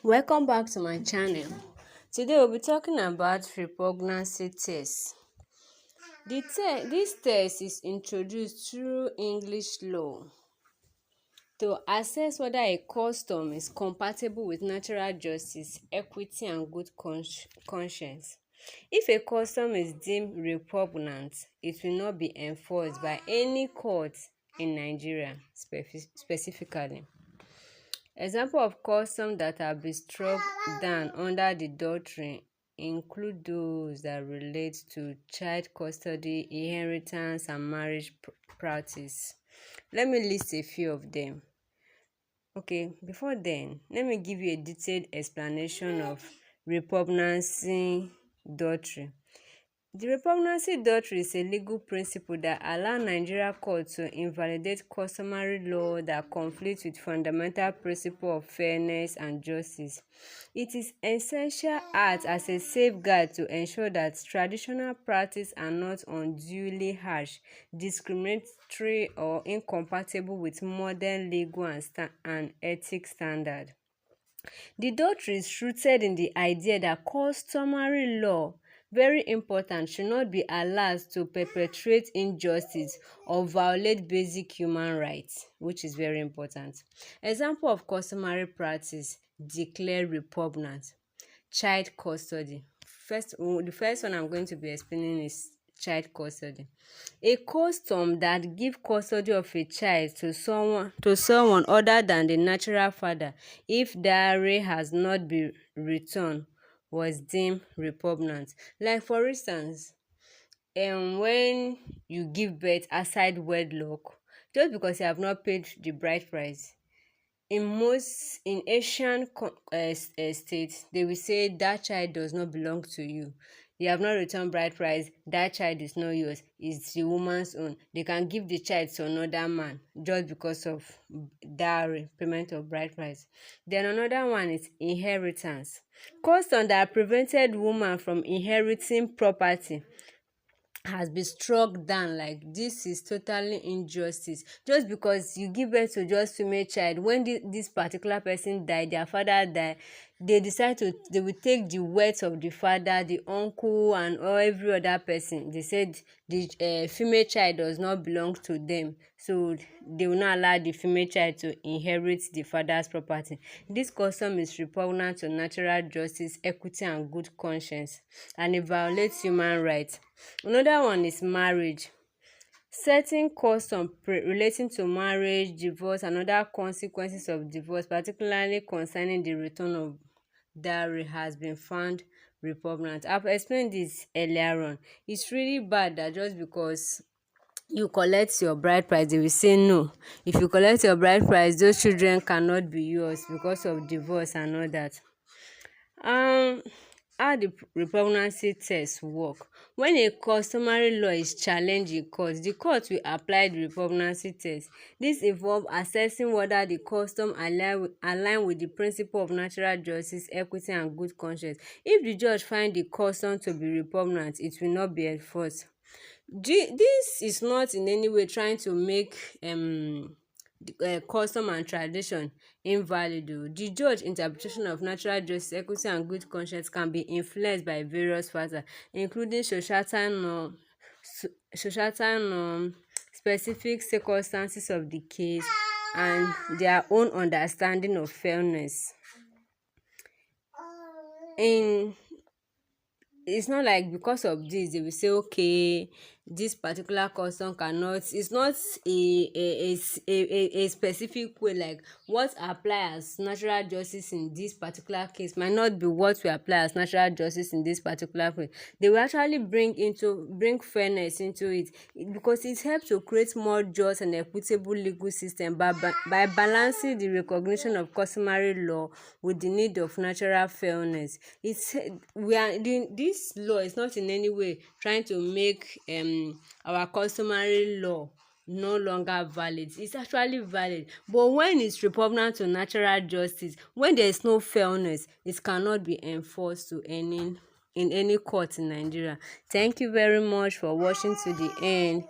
Welcome back to my channel. Today we'll be talking about repugnancy test. This test is introduced through English law to assess whether a custom is compatible with natural justice, equity and good conscience. If a custom is deemed repugnant, it will not be enforced by any court in Nigeria specifically. Example of customs that have been struck down under the doctrine include those that relate to child custody, inheritance, and marriage practice. Let me list a few of them. Okay, before then, let me give you a detailed explanation of repugnancy doctrine. The repugnancy doctrine is a legal principle that allows Nigeria court to invalidate customary law that conflicts with fundamental principle of fairness and justice. It is essential act as a safeguard to ensure that traditional practice are not unduly harsh, discriminatory, or incompatible with modern legal and ethics standard. The doctrine is rooted in the idea that customary law, very important, should not be allowed to perpetrate injustice or violate basic human rights, which is very important. Example of customary practice declared repugnant. Child custody. The first one I'm going to be explaining is child custody. A custom that give custody of a child to someone other than the natural father if dowry has not been returned was deemed repugnant. Like for instance, when you give birth outside wedlock, just because you have not paid the bride price, in Asian states, they will say that child does not belong to you. You have not returned bride price, that child is not yours, it's the woman's own. They can give the child to another man just because of dowry, payment of bride price. Then another one is inheritance. Custom that prevented woman from inheriting property has been struck down. Like, this is totally injustice. Just because you give birth to just female child, when this particular person died, their father died, they will take the wealth of the father, the uncle, and every other person. They said the female child does not belong to them, so they will not allow the female child to inherit the father's property. This custom is repugnant to natural justice, equity and good conscience, and it violates human rights. Another one is marriage. Certain customs relating to marriage, divorce, and other consequences of divorce, particularly concerning the return of dowry, has been found repugnant. I've explained this earlier on. It's really bad that just because you collect your bride price, they will say no. If you collect your bride price, those children cannot be yours because of divorce and all that. How the repugnancy test work? When a customary law is challenged in court, the court will apply the repugnancy test. This involves assessing whether the custom align with the principle of natural justice, equity and good conscience. If the judge find the custom to be repugnant, it will not be enforced. This is not in any way trying to make custom and tradition invalid. The judge interpretation of natural justice, equity and good conscience can be influenced by various factors, including societal norm, specific circumstances of the case, and their own understanding of fairness. It's not like because of this they will say, okay, this particular custom cannot, it's not a specific way. Like, what apply as natural justice in this particular case might not be what we apply as natural justice in this particular case. They will actually bring fairness into it, because it helps to create more just and equitable legal system by balancing the recognition of customary law with the need of natural fairness. This law is not in any way trying to make our customary law no longer valid. It's actually valid, but when it's repugnant to natural justice, when there is no fairness, it cannot be enforced in any court in Nigeria. Thank you very much for watching to the end.